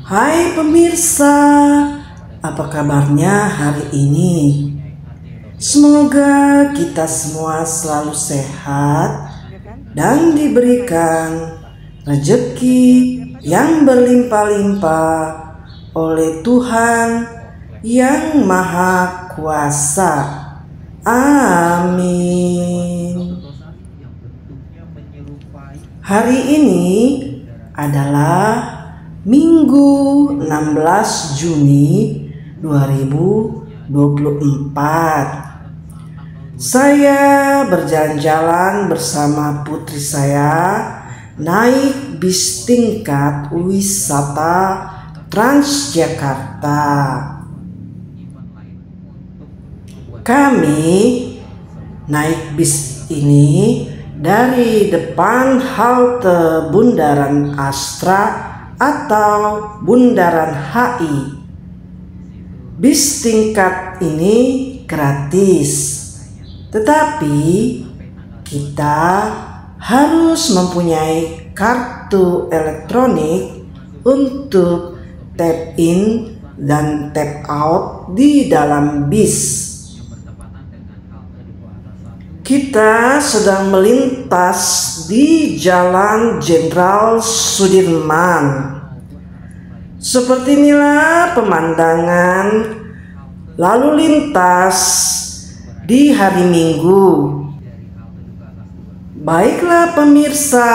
Hai pemirsa, apa kabarnya hari ini? Semoga kita semua selalu sehat dan diberikan rezeki yang berlimpah-limpah oleh Tuhan yang Maha Kuasa. Amin. Hari ini adalah Minggu 16 Juni 2024. Saya berjalan-jalan bersama putri saya naik bis tingkat wisata Transjakarta. Kami naik bis ini dari depan halte Bundaran Astra atau Bundaran HI. Bis tingkat ini gratis, tetapi kita harus mempunyai kartu elektronik untuk tap in dan tap out di dalam bis. Kita sedang melintas di Jalan Jenderal Sudirman. Seperti inilah pemandangan lalu lintas di hari Minggu. Baiklah pemirsa,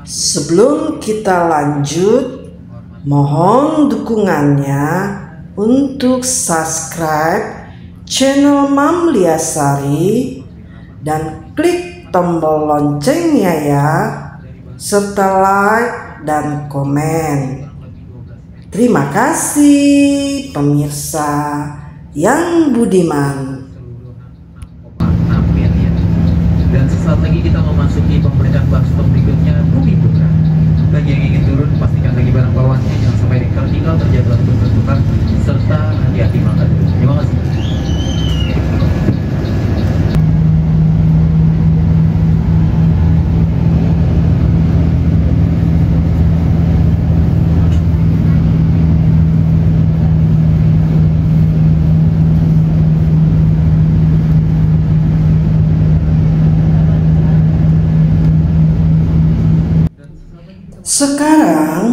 sebelum kita lanjut, mohon dukungannya untuk subscribe channel Mam Liasari dan klik tombol loncengnya ya, serta like dan komen. Terima kasih pemirsa yang budiman. Amin ya. Dan sesaat lagi kita memasuki pemberitaan bus stop berikutnya, Bumi Putra. Bagi yang ingin turun, pastikan lagi barang bawaannya, jangan sampai tinggal terjatuh atau tertukar, serta hati-hati makan. Terima kasih. Sekarang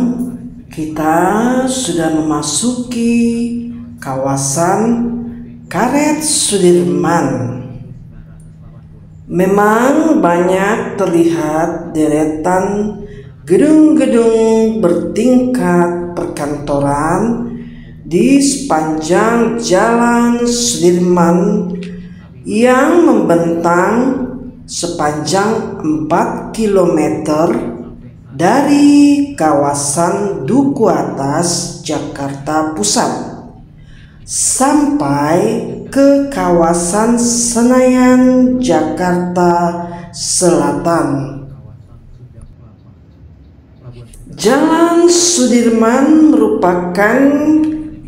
kita sudah memasuki kawasan Karet Sudirman. Memang banyak terlihat deretan gedung-gedung bertingkat perkantoran di sepanjang Jalan Sudirman yang membentang sepanjang 4 kilometer dari kawasan Duku Atas, Jakarta Pusat sampai ke kawasan Senayan, Jakarta Selatan. Jalan Sudirman merupakan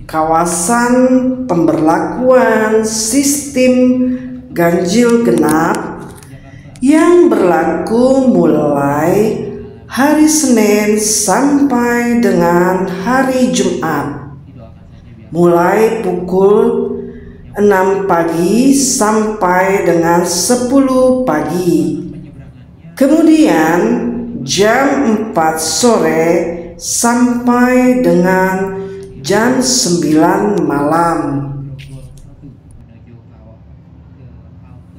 kawasan pemberlakuan sistem ganjil genap yang berlaku mulai hari Senin sampai dengan hari Jumat, mulai pukul 6 pagi sampai dengan 10 pagi. Kemudian jam 4 sore sampai dengan jam 9 malam.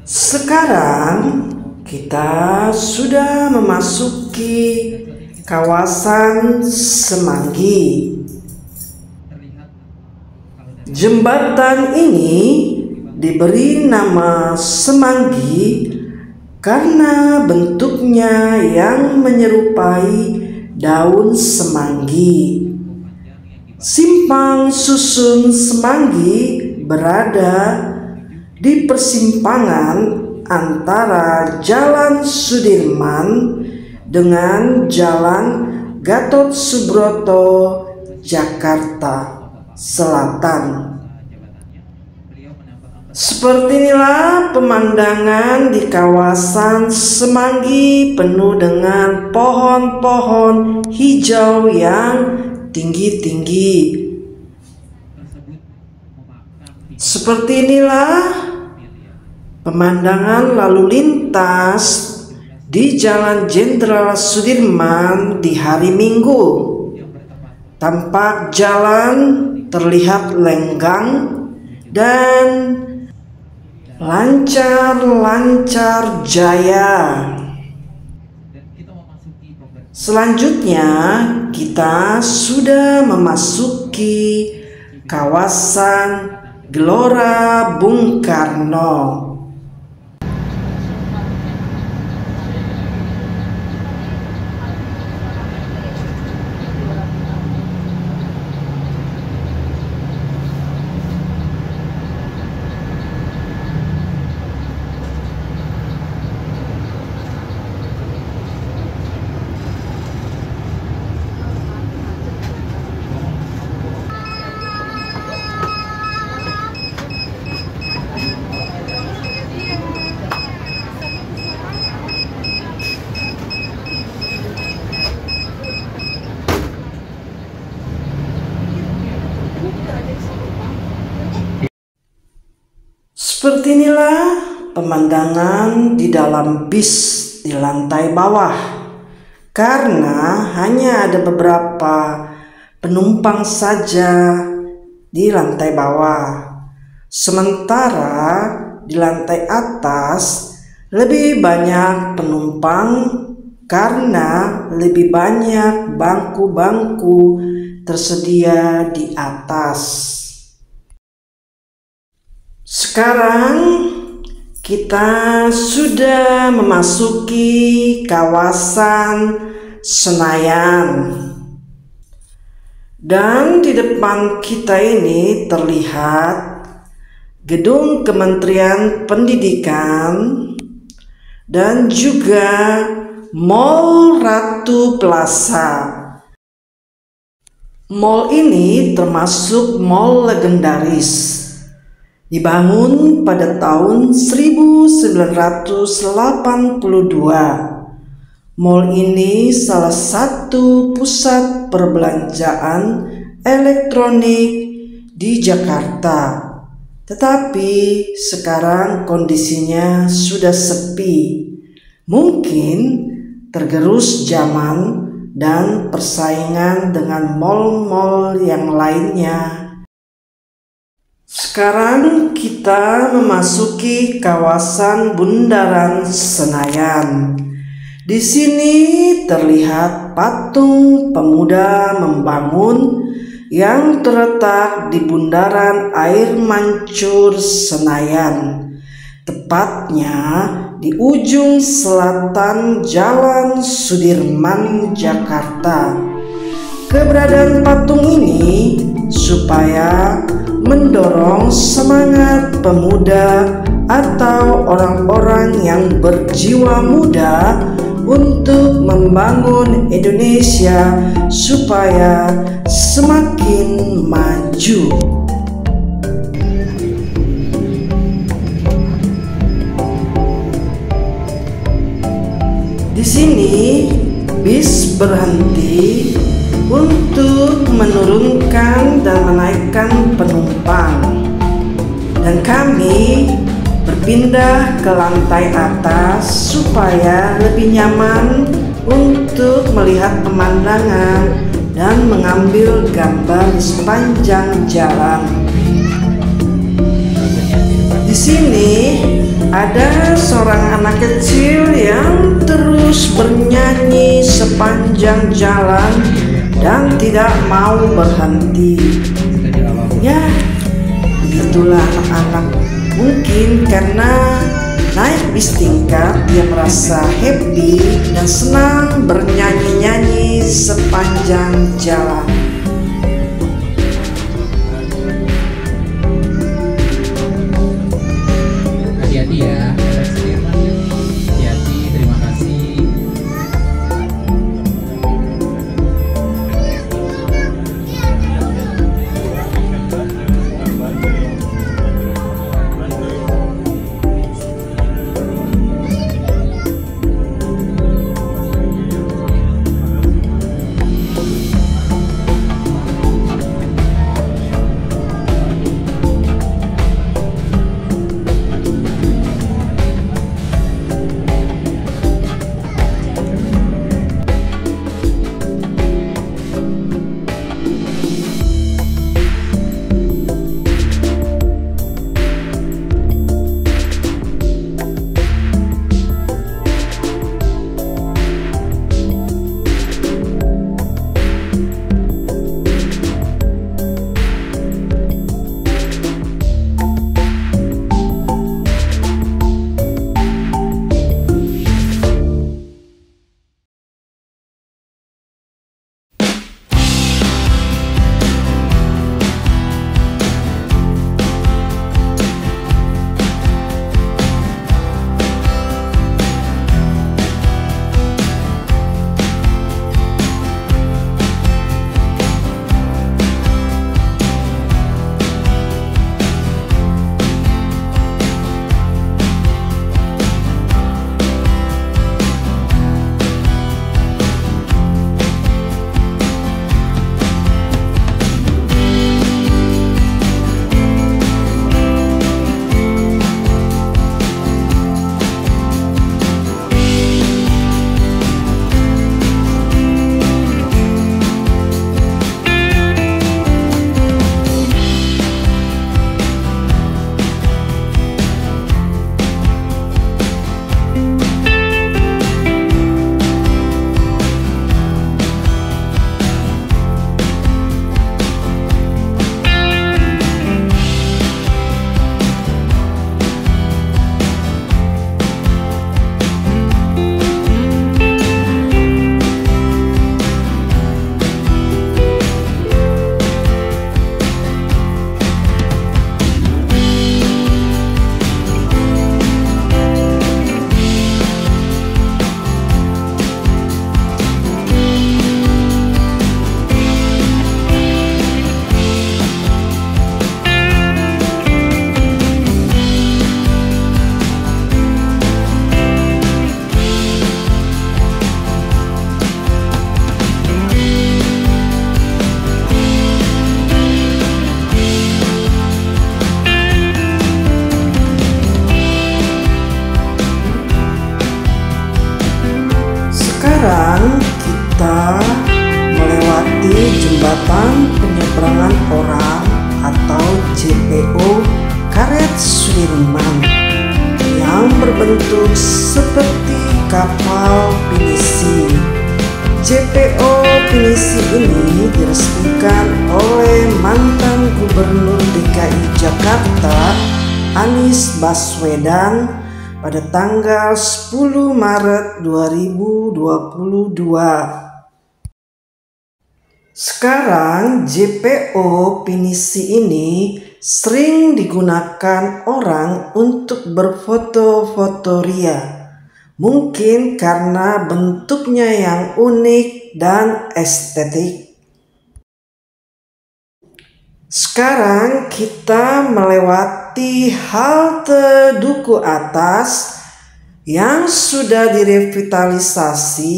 Sekarang kita sudah memasuki kawasan Semanggi. Jembatan ini diberi nama Semanggi karena bentuknya yang menyerupai daun semanggi. Simpang susun Semanggi berada di persimpangan antara Jalan Sudirman dengan Jalan Gatot Subroto, Jakarta Selatan. Seperti inilah pemandangan di kawasan Semanggi, penuh dengan pohon-pohon hijau yang tinggi-tinggi. Seperti inilah pemandangan lalu lintas di Jalan Jenderal Sudirman di hari Minggu. Tampak jalan terlihat lenggang dan lancar-lancar jaya. Selanjutnya kita sudah memasuki kawasan Gelora Bung Karno. Seperti inilah pemandangan di dalam bis di lantai bawah, karena hanya ada beberapa penumpang saja di lantai bawah. Sementara di lantai atas lebih banyak penumpang karena lebih banyak bangku-bangku tersedia di atas. Sekarang kita sudah memasuki kawasan Senayan. Dan di depan kita ini terlihat gedung Kementerian Pendidikan dan juga Mall Ratu Plaza. Mall ini termasuk mall legendaris. Dibangun pada tahun 1982. Mall ini salah satu pusat perbelanjaan elektronik di Jakarta. Tetapi sekarang kondisinya sudah sepi. Mungkin tergerus zaman dan persaingan dengan mall-mall yang lainnya. Sekarang kita memasuki kawasan Bundaran Senayan. Di sini terlihat patung pemuda membangun yang terletak di Bundaran Air Mancur Senayan, tepatnya di ujung selatan Jalan Sudirman, Jakarta. Keberadaan patung ini supaya mendorong semangat pemuda atau orang-orang yang berjiwa muda untuk membangun Indonesia supaya semakin maju. Di sini bis berhenti untuk menurunkan dan menaikkan penumpang, dan kami berpindah ke lantai atas supaya lebih nyaman untuk melihat pemandangan dan mengambil gambar di sepanjang jalan. Di sini ada seorang anak kecil yang terus bernyanyi sepanjang jalan dan tidak mau berhenti. Ya, itulah anak-anak. Mungkin karena naik bis tingkat, dia merasa happy dan senang bernyanyi-nyanyi sepanjang jalan. Hati-hati ya. Hati-hati, terima kasih. jembatan penyeberangan orang atau JPO Karet Sudirman yang berbentuk seperti kapal pinisi. JPO pinisi ini diresmikan oleh mantan Gubernur DKI Jakarta Anies Baswedan pada tanggal 10 Maret 2022. Sekarang JPO pinisi ini sering digunakan orang untuk berfoto-foto ria. Mungkin karena bentuknya yang unik dan estetik. Sekarang kita melewati halte Duku Atas yang sudah direvitalisasi.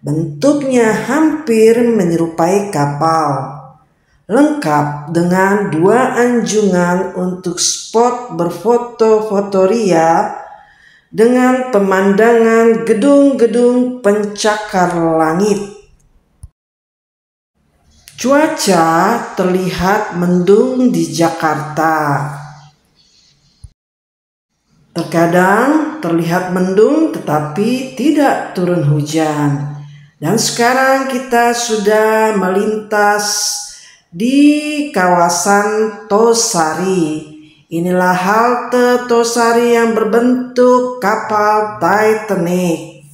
Bentuknya hampir menyerupai kapal. Lengkap dengan 2 anjungan untuk spot berfoto-foto ria dengan pemandangan gedung-gedung pencakar langit. Cuaca terlihat mendung di Jakarta. Terkadang terlihat mendung tetapi tidak turun hujan. Dan sekarang kita sudah melintas di kawasan Tosari. Inilah halte Tosari yang berbentuk kapal Titanic.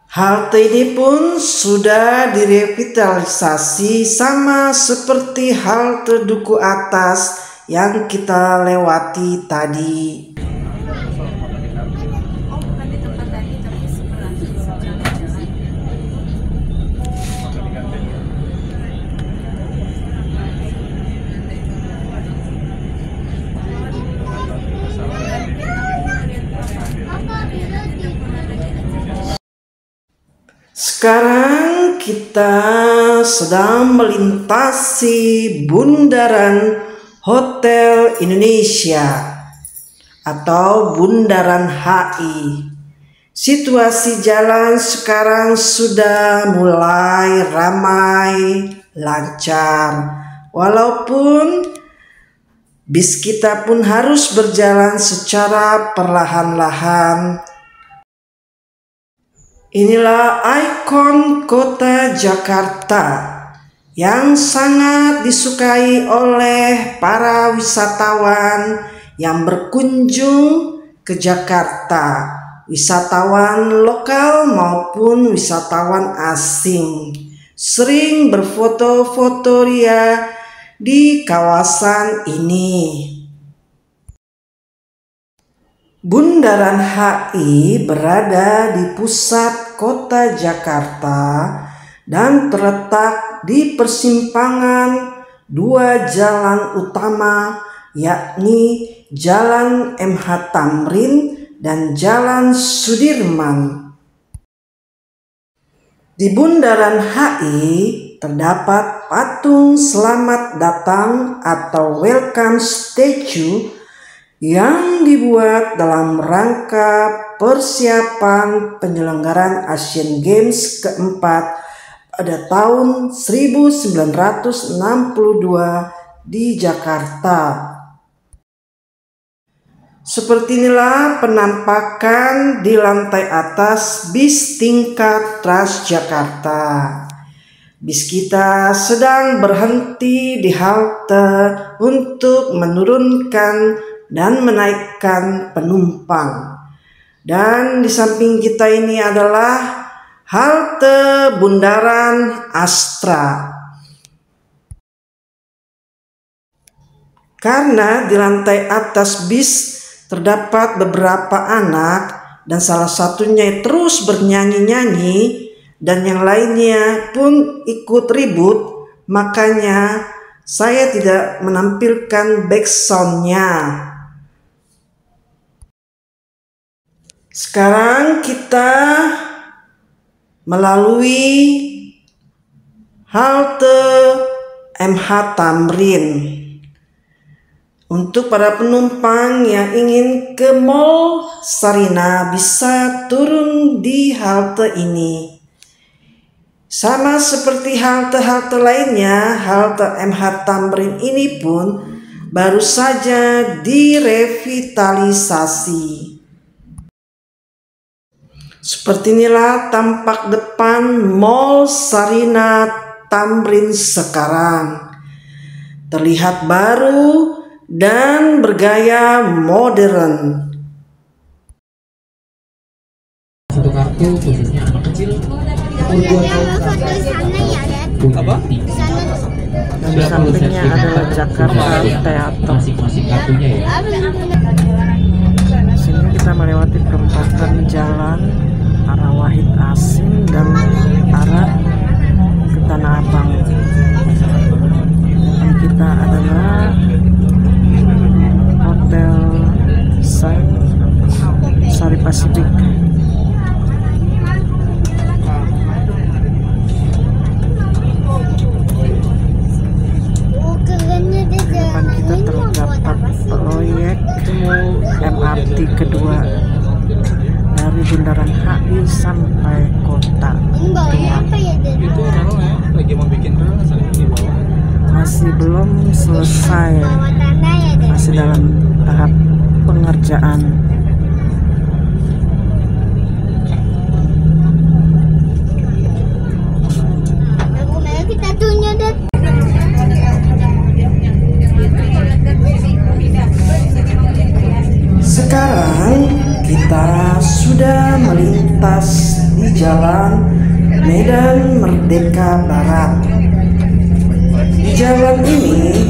Halte ini pun sudah direvitalisasi sama seperti halte Duku Atas yang kita lewati tadi. Sekarang kita sedang melintasi Bundaran Hotel Indonesia atau Bundaran HI. Situasi jalan sekarang sudah mulai ramai, lancar. Walaupun bis kita pun harus berjalan secara perlahan-lahan. Inilah ikon kota Jakarta yang sangat disukai oleh para wisatawan yang berkunjung ke Jakarta, wisatawan lokal maupun wisatawan asing. Sering berfoto-foto ria di kawasan ini. Bundaran HI berada di pusat kota Jakarta dan terletak di persimpangan 2 jalan utama, yakni Jalan MH Tamrin dan Jalan Sudirman. Di Bundaran HI terdapat patung selamat datang atau welcome statue yang dibuat dalam rangka persiapan penyelenggaraan Asian Games keempat pada tahun 1962 di Jakarta. Seperti inilah penampakan di lantai atas bis tingkat Transjakarta. Bis kita sedang berhenti di halte untuk menurunkan dan menaikkan penumpang. Dan di samping kita ini adalah halte Bundaran Astra. Karena di lantai atas bis terdapat beberapa anak dan salah satunya terus bernyanyi-nyanyi dan yang lainnya pun ikut ribut, makanya saya tidak menampilkan backsoundnya. Sekarang kita melalui halte MH Tamrin. Untuk para penumpang yang ingin ke Mall Sarina bisa turun di halte ini. Sama seperti halte-halte lainnya, halte MH Tamrin ini pun baru saja direvitalisasi. Seperti inilah tampak depan Mall Sarina Tamrin sekarang. Terlihat baru dan bergaya modern. Satu kartu khususnya anak kecil umur 2 tahun Apa? Dan di sampingnya adalah Jakarta Teater. Masing-masing kartunya ya. Sini kita melewati perempatan jalan arah Wahid Asin dan arah ke Tanah Abang. Depan kita adalah Hotel Sari Pasifik. Depan kita terdapat proyek MRT kedua dari Bundaran HI sampai kota tua. Itu orang ya lagi mau bikin di bawah. Masih belum selesai, masih dalam tahap pengerjaan. Sekarang kita sudah melintas di jalan Medan Merdeka Barat. Di jalan ini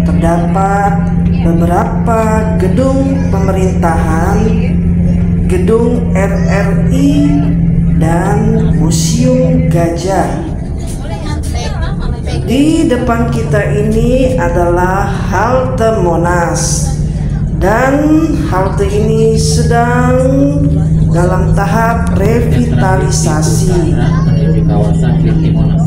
terdapat beberapa gedung pemerintahan, gedung RRI, dan Museum Gajah. Di depan kita ini adalah halte Monas, dan halte ini sedang dalam tahap revitalisasi. Menuju kawasan Irti Monas.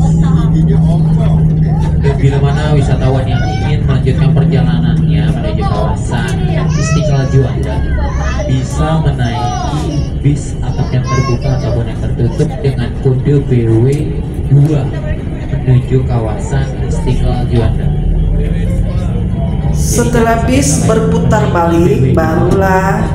Dan bila mana wisatawan yang ingin melanjutkan perjalanannya menuju kawasan Istiqlal Juanda bisa menaiki bis atap yang terbuka ataupun yang tertutup dengan kode BW 2 menuju kawasan Istiqlal Juanda. Setelah bis berputar balik, barulah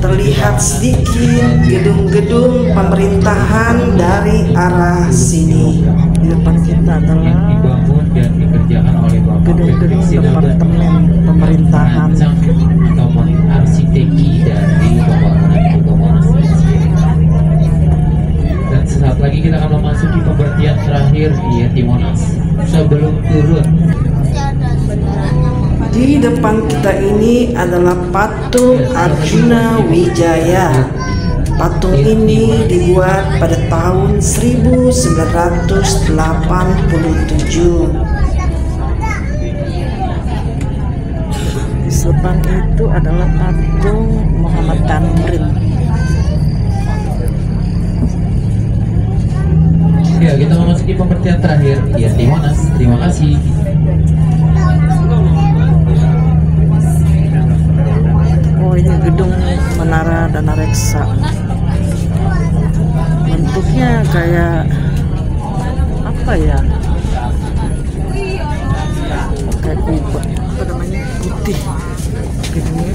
terlihat sedikit gedung-gedung pemerintahan dari arah sini. Di depan kita adalah Dibangun dan dikerjakan oleh Bapak gedung-gedung departemen pemerintahan. ataupun arsiteki dari pembangunan Kota Monas. Dan sesaat lagi kita akan memasuki pemberhentian terakhir di Irti Monas sebelum turun. Di depan kita ini adalah patung Arjuna Wijaya. Patung ini dibuat pada tahun 1987. Di depan itu adalah patung Muhammad Tamrin. Ya, kita memasuki pemberhentian terakhir di Irti Monas. Terima kasih. Oh, ini gedung Menara Dana Reksa. Bentuknya kayak apa ya? Kayak kubah, apa namanya, putih. Gedungnya.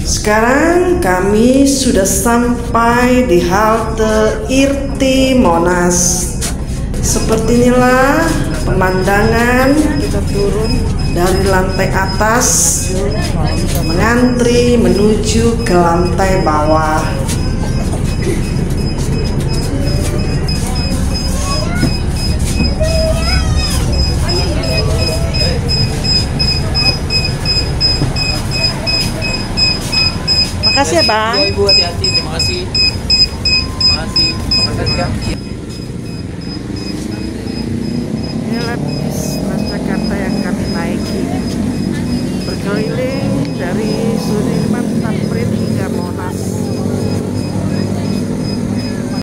Sekarang kami sudah sampai di halte Irti Monas. Seperti inilah pemandangan. Kita turun dari lantai atas, mengantri menuju ke lantai bawah. Makasih ya Bang. Ibu hati-hati, terima kasih.